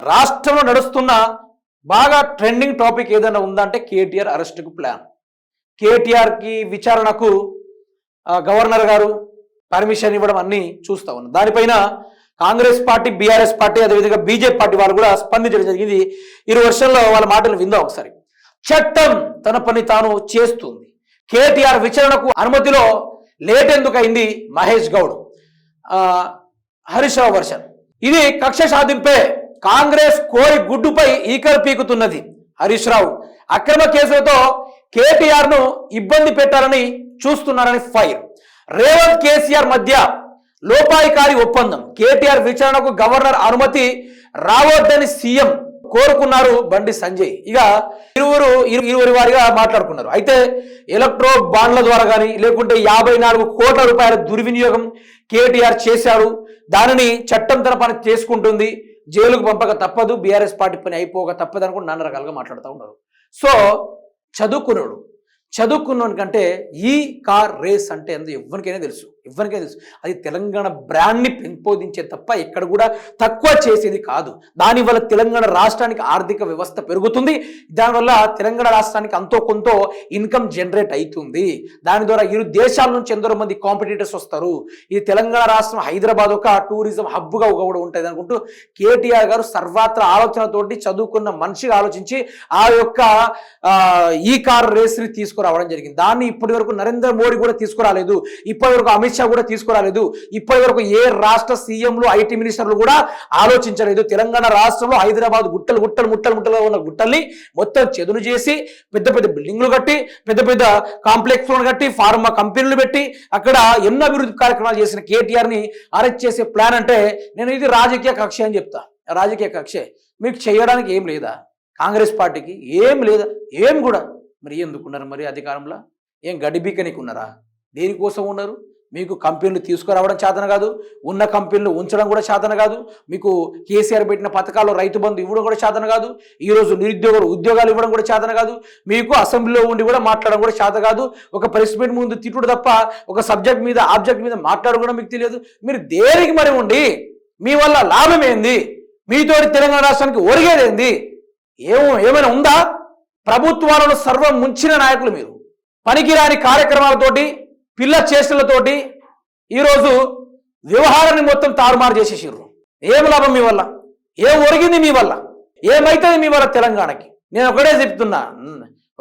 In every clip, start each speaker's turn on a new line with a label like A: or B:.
A: రాష్ట్రంలో నడుస్తున్న బాగా ట్రెండింగ్ టాపిక్ ఏదైనా ఉందంటే కేటీఆర్ అరెస్టుకు ప్లాన్. కేటీఆర్కి విచారణకు గవర్నర్ గారు పర్మిషన్ ఇవ్వడం అన్నీ చూస్తూ ఉన్నాం. దానిపైన కాంగ్రెస్ పార్టీ, బీఆర్ఎస్ పార్టీ, అదేవిధంగా బీజేపీ పార్టీ వాళ్ళు కూడా స్పందించడం జరిగింది. ఇరు వర్షంలో వాళ్ళ మాటలు విందాం ఒకసారి. చట్టం తన పని తాను చేస్తుంది. కేటీఆర్ విచారణకు అనుమతిలో లేట్ ఎందుకైంది? మహేష్ గౌడ్, హరీష్ రావు వర్షన్. ఇది కక్ష సాధింపే. కాంగ్రెస్ కోరి గుడ్డుపై ఈకలు పీకుతున్నది. హరీష్ రావు అక్రమ కేసులతో కేటీఆర్ ను ఇబ్బంది పెట్టాలని చూస్తున్నారని ఫైర్. రేవంత్ కేసీఆర్ మధ్య లోపాయికారి ఒప్పందం. కేటీఆర్ విచారణకు గవర్నర్ అనుమతి రావద్దని సీఎం కోరుకున్నారు బండి సంజయ్. ఇక ఇరువురి వారిగా మాట్లాడుకున్నారు. అయితే ఎలక్ట్రో బాండ్ల ద్వారా కానీ లేకుంటే 54 కోట్ల రూపాయల దుర్వినియోగం కేటీఆర్ చేశాడు. దానిని చట్టం తన పని చేసుకుంటుంది. జైలుకు పంపక తప్పదు, బీఆర్ఎస్ పార్టీ పని అయిపోక తప్పదు అనుకుంటే నాన్న రకాలుగా మాట్లాడుతూ ఉన్నారు. సో చదువుకున్నాడు కంటే ఈ కార్ రేస్ అంటే ఎంతో ఎవరికైనా తెలుసు. అది తెలంగాణ బ్రాండ్ని పెంపొందించే తప్ప ఎక్కడ కూడా తక్కువ చేసేది కాదు. దానివల్ల తెలంగాణ రాష్ట్రానికి ఆర్థిక వ్యవస్థ పెరుగుతుంది. దానివల్ల తెలంగాణ రాష్ట్రానికి అంతో కొంత ఇన్కమ్ జనరేట్ అవుతుంది. దాని ద్వారా ఇరు దేశాల నుంచి ఎందరో మంది కాంపిటీటర్స్ వస్తారు. ఈ తెలంగాణ రాష్ట్రం హైదరాబాద్ ఒక టూరిజం హబ్గా కూడా ఉంటుంది అనుకుంటూ కేటీఆర్ గారు సర్వాత్ర ఆలోచనతోటి చదువుకున్న మనిషిగా ఆలోచించి ఆ యొక్క ఈ కార్ రేస్ని తీసుకురావడం జరిగింది. దాన్ని ఇప్పటి వరకు నరేంద్ర మోడీ కూడా తీసుకురాలేదు. ఇప్పటి వరకు అమిత్ షా కూడా తీసుకురాలేదు. ఇప్పటి వరకు ఏ రాష్ట్ర సీఎంలు, ఐటీ మినిస్టర్లు కూడా ఆలోచించలేదు. తెలంగాణ రాష్ట్రంలో హైదరాబాద్ ముట్టలుగా ఉన్న గుట్టల్ని మొత్తం చెదును చేసి పెద్ద పెద్ద బిల్డింగ్లు కట్టి పెద్ద పెద్ద కాంప్లెక్స్లను కట్టి ఫార్మా కంపెనీలు పెట్టి అక్కడ ఎన్నో అభివృద్ధి కార్యక్రమాలు చేసిన కేటీఆర్ని అరెస్ట్ చేసే ప్లాన్ అంటే నేను ఇది రాజకీయ కక్ష అని చెప్తా. రాజకీయ కక్షే. మీకు చేయడానికి ఏం లేదా? కాంగ్రెస్ పార్టీకి ఏం లేదా? ఏం కూడా మరి ఎందుకున్నారు? మరి అధికారంలో ఏం గడిబీకనికి ఉన్నారా? దేనికోసం ఉన్నారు? మీకు కంపెనీలు తీసుకురావడం చేతన కాదు, ఉన్న కంపెనీలు ఉంచడం కూడా చేతన కాదు, మీకు కేసీఆర్ పెట్టిన పథకాల్లో రైతు బంధు ఇవ్వడం కూడా చేతన కాదు, ఈరోజు నిరుద్యోగులు ఉద్యోగాలు ఇవ్వడం కూడా చేతన కాదు, మీకు అసెంబ్లీలో ఉండి కూడా మాట్లాడడం కూడా చేత కాదు, ఒక ప్రెస్ మీట్ ముందు తిట్టుడు తప్ప ఒక సబ్జెక్ట్ మీద ఆబ్జెక్ట్ మీద మాట్లాడడం కూడా మీకు తెలియదు. మీరు దేనికి మరి ఉండి మీ వల్ల లాభం ఏంది? మీతోటి తెలంగాణ రాష్ట్రానికి ఒరిగేదేంది? ఏమైనా ఉందా? ప్రభుత్వాలను సర్వం ముంచిన నాయకులు మీరు. పనికిరాని కార్యక్రమాలతోటి, పిల్ల చేష్టలతోటి ఈరోజు వ్యవహారాన్ని మొత్తం తారుమారు చేసేసారు. ఏం లాభం మీ వల్ల? ఏం ఒరిగింది మీ వల్ల? ఏమైతుంది మీ వల్ల తెలంగాణకి? నేను ఒకటే చెప్తున్నా,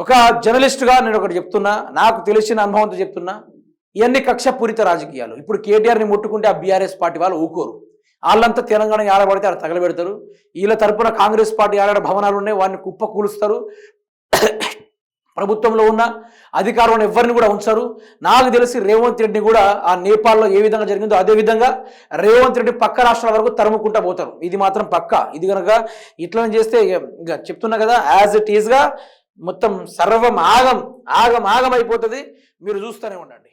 A: ఒక జర్నలిస్టుగా నేను ఒకటి చెప్తున్నా, నాకు తెలిసిన అనుభవంతో చెప్తున్నా, ఇవన్నీ కక్షపూరిత రాజకీయాలు. ఇప్పుడు కేటీఆర్ని ముట్టుకుంటే ఆ బీఆర్ఎస్ పార్టీ వాళ్ళు ఊకోరు. వాళ్ళంతా తెలంగాణ ఆడబడితే ఆడ తగలబెడతారు. వీళ్ళ తరపున కాంగ్రెస్ పార్టీ ఆడ భవనాలు ఉన్నాయి, వాడిని కుప్ప కూలుస్తారు. ప్రభుత్వంలో ఉన్న అధికారంలో ఎవరిని కూడా ఉంచారు. నాకు తెలిసి రేవంత్ రెడ్డిని కూడా ఆ నేపాల్లో ఏ విధంగా జరిగిందో అదే విధంగా రేవంత్ రెడ్డి పక్క రాష్ట్రాల వరకు తరుముకుంటా పోతారు. ఇది మాత్రం పక్క. ఇది కనుక ఇట్లా చేస్తే ఇక చెప్తున్నా కదా, యాజ్ ఇట్ ఈజ్గా మొత్తం సర్వం ఆగం అయిపోతుంది. మీరు చూస్తూనే ఉండండి.